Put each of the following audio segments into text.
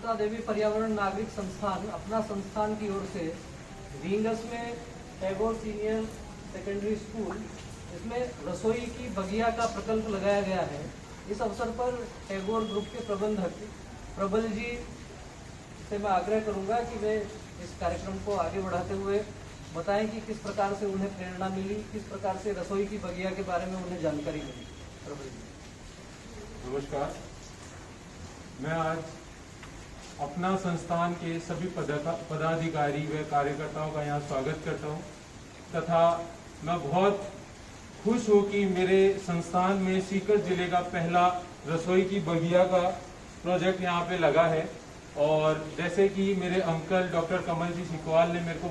सुमित्रा देवी पर्यावरण नागरिक संस्थान अपना संस्थान की ओर से रींगस में टैगोर सीनियर सेकेंडरी स्कूल इसमें रसोई की बगिया का प्रकल्प लगाया गया है। इस अवसर पर टैगोर ग्रुप के प्रबंधक प्रबल जी से मैं आग्रह करूंगा कि वे इस कार्यक्रम को आगे बढ़ाते हुए बताएं कि किस प्रकार से उन्हें प्रेरणा मिली, किस प्रकार से रसोई की बगिया के बारे में उन्हें जानकारी मिली। प्रबल जी। नमस्कार, मैं आज अपना संस्थान के सभी पदाधिकारी व कार्यकर्ताओं का यहाँ स्वागत करता हूँ तथा मैं बहुत खुश हूँ कि मेरे संस्थान में सीकर जिले का पहला रसोई की बगिया का प्रोजेक्ट यहाँ पे लगा है। और जैसे कि मेरे अंकल डॉक्टर कमल जी सिकवाल ने मेरे को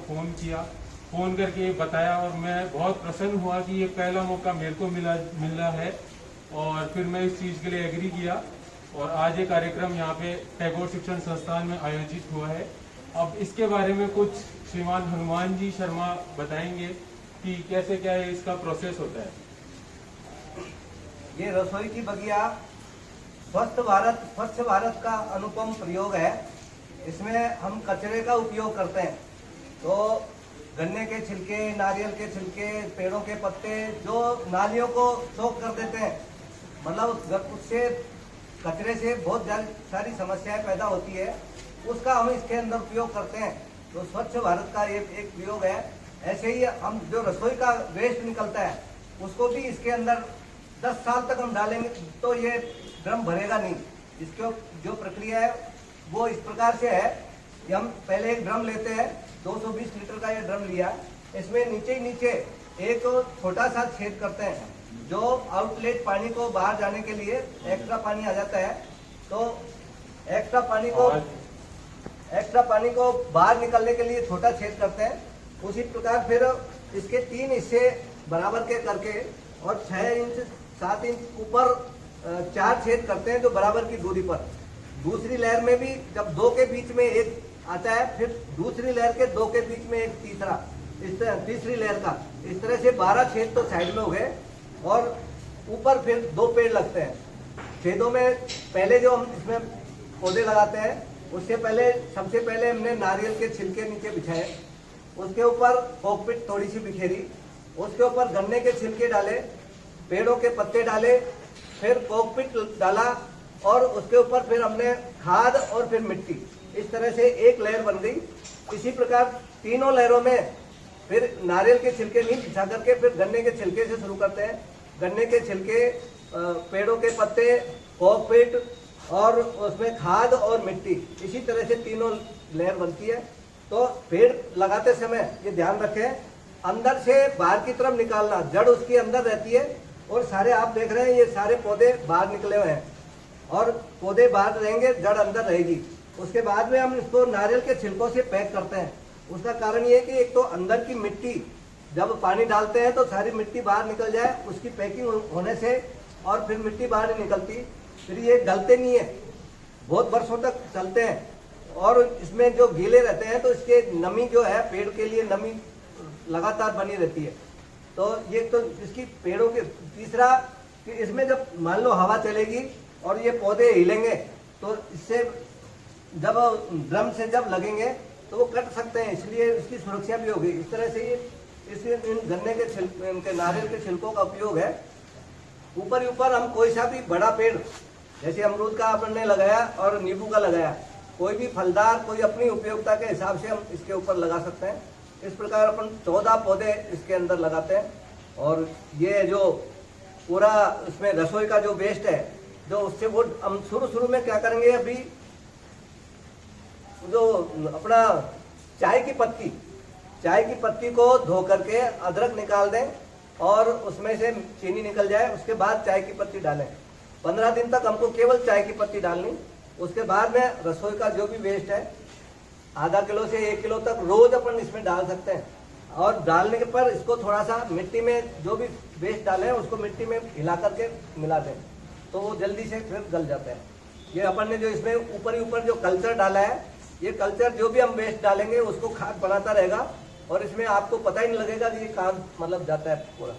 फ़ोन करके बताया और मैं बहुत प्रसन्न हुआ कि ये पहला मौका मेरे को मिला है और फिर मैं इस चीज़ के लिए एग्री किया और आज ये कार्यक्रम यहाँ पे टैगोर शिक्षण संस्थान में आयोजित हुआ है। अब इसके बारे में कुछ श्रीमान हनुमान जी शर्मा बताएंगे कि कैसे क्या इसका प्रोसेस होता है। ये रसोई की बगिया स्वच्छ भारत का अनुपम प्रयोग है। इसमें हम कचरे का उपयोग करते हैं, तो गन्ने के छिलके, नारियल के छिलके, पेड़ों के पत्ते जो नालियों को सोख कर देते हैं, मतलब उससे कचरे से बहुत सारी समस्याएं पैदा होती है, उसका हम इसके अंदर उपयोग करते हैं। तो स्वच्छ भारत का एक प्रयोग है। ऐसे ही हम जो रसोई का वेस्ट निकलता है उसको भी इसके अंदर 10 साल तक हम डालेंगे तो ये ड्रम भरेगा नहीं। इसकी जो प्रक्रिया है वो इस प्रकार से है कि हम पहले एक ड्रम लेते हैं, 220 लीटर का ये ड्रम लिया, इसमें नीचे एक छोटा सा छेद करते हैं, जो आउटलेट पानी को बाहर जाने के लिए एक्स्ट्रा पानी आ जाता है, तो एक्स्ट्रा पानी को बाहर निकलने के लिए छोटा छेद करते हैं। उसी प्रकार फिर इसके 3 हिस्से बराबर के करके और 6 इंच 7 इंच ऊपर 4 छेद करते हैं जो बराबर की दूरी पर। दूसरी लेयर में भी जब 2 के बीच में एक आता है, फिर दूसरी लेयर के 2 के बीच में एक तीसरा, इस तरह तीसरी लेयर का, इस तरह से 12 छेद तो साइड में हो गए और ऊपर फिर 2 पेड़ लगते हैं। छेदों में पहले जो हम इसमें पौधे लगाते हैं उससे पहले सबसे पहले हमने नारियल के छिलके नीचे बिछाए, उसके ऊपर कोकपिट थोड़ी सी बिखेरी, उसके ऊपर गन्ने के छिलके डाले, पेड़ों के पत्ते डाले, फिर कोकपिट डाला और उसके ऊपर फिर हमने खाद और फिर मिट्टी, इस तरह से एक लेयर बन गई। इसी प्रकार तीनों लेयरों में फिर नारियल के छिलके नहीं बिछा करके फिर गन्ने के छिलके से शुरू करते हैं। गन्ने के छिलके, पेड़ों के पत्ते, कोकपिट और उसमें खाद और मिट्टी, इसी तरह से तीनों लेयर बनती है। तो पेड़ लगाते समय ये ध्यान रखें, अंदर से बाहर की तरफ निकालना, जड़ उसकी अंदर रहती है और सारे आप देख रहे हैं ये सारे पौधे बाहर निकले हुए हैं और पौधे बाहर रहेंगे, जड़ अंदर रहेगी। उसके बाद में हम इसको नारियल के छिलकों से पैक करते हैं। उसका कारण ये है कि एक तो अंदर की मिट्टी जब पानी डालते हैं तो सारी मिट्टी बाहर निकल जाए, उसकी पैकिंग होने से, और फिर मिट्टी बाहर नहीं निकलती, फिर ये गलते नहीं है, बहुत वर्षों तक चलते हैं। और इसमें जो गीले रहते हैं तो इसके नमी जो है, पेड़ के लिए नमी लगातार बनी रहती है। तो ये तो इसकी पेड़ों के, तीसरा कि इसमें जब मान लो हवा चलेगी और ये पौधे हिलेंगे तो इससे जब ड्रम से जब लगेंगे तो वो कट सकते हैं, इसलिए इसकी सुरक्षा भी होगी। इस तरह से ये इन गन्ने के छिलके, इनके नारियल के छिलकों का उपयोग है। ऊपर ही ऊपर हम कोई सा भी बड़ा पेड़, जैसे अमरूद का आपने लगाया और नींबू का लगाया, कोई भी फलदार, कोई अपनी उपयोगिता के हिसाब से हम इसके ऊपर लगा सकते हैं। इस प्रकार अपन 14 पौधे इसके अंदर लगाते हैं। और ये जो पूरा इसमें रसोई का जो वेस्ट है, जो उससे वो हम शुरू में क्या करेंगे, अभी जो अपना चाय की पत्ती को धो करके अदरक निकाल दें और उसमें से चीनी निकल जाए, उसके बाद चाय की पत्ती डालें। 15 दिन तक हमको केवल चाय की पत्ती डालनी। उसके बाद में रसोई का जो भी वेस्ट है, आधा किलो से 1 किलो तक रोज अपन इसमें डाल सकते हैं। और डालने के पर इसको थोड़ा सा मिट्टी में, जो भी वेस्ट डाले हैं उसको मिट्टी में हिला करके मिला दें, तो वो जल्दी से फिर गल जाते हैं। ये अपन ने जो इसमें ऊपर जो कल्चर डाला है, ये कल्चर जो भी हम वेस्ट डालेंगे उसको खाद बनाता रहेगा और इसमें आपको पता ही नहीं लगेगा कि ये खाद मतलब जाता है पूरा।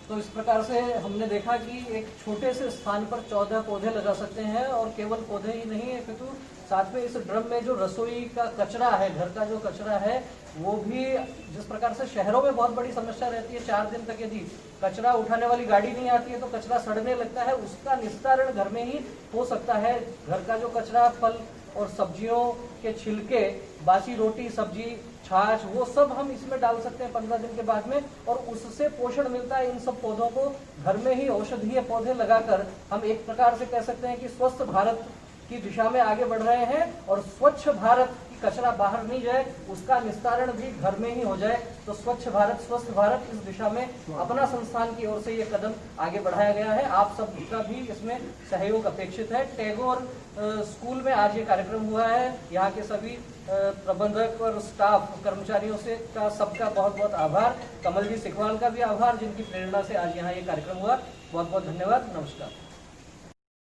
तो इस प्रकार से हमने देखा कि एक छोटे से स्थान पर 14 पौधे लगा सकते हैं, और केवल पौधे ही नहीं है किंतु साथ में इस ड्रम में जो रसोई का कचरा है, घर का जो कचरा है, वो भी जिस प्रकार से शहरों में बहुत बड़ी समस्या रहती है, 4 दिन तक यदि कचरा उठाने वाली गाड़ी नहीं आती है तो कचरा सड़ने लगता है, उसका निस्तारण घर में ही हो सकता है। घर का जो कचरा, फल और सब्जियों के छिलके, बासी रोटी, सब्जी, छाछ, वो सब हम इसमें डाल सकते हैं 15 दिन के बाद में, और उससे पोषण मिलता है। इन सब पौधों को घर में ही औषधीय पौधे लगाकर हम एक प्रकार से कह सकते हैं कि स्वस्थ भारत की दिशा में आगे बढ़ रहे हैं, और स्वच्छ भारत की कचरा बाहर नहीं जाए, उसका निस्तारण भी घर में ही हो जाए। तो स्वच्छ भारत, स्वस्थ भारत, इस दिशा में अपना संस्थान की ओर से ये कदम आगे बढ़ाया गया है। आप सब का भी इसमें सहयोग अपेक्षित है। टैगोर स्कूल में आज ये कार्यक्रम हुआ है। यहाँ के सभी प्रबंधक और स्टाफ कर्मचारियों से का सबका बहुत बहुत आभार। कमल जी सिकवाल का भी आभार, जिनकी प्रेरणा से आज यहाँ ये कार्यक्रम हुआ। बहुत बहुत धन्यवाद। नमस्कार।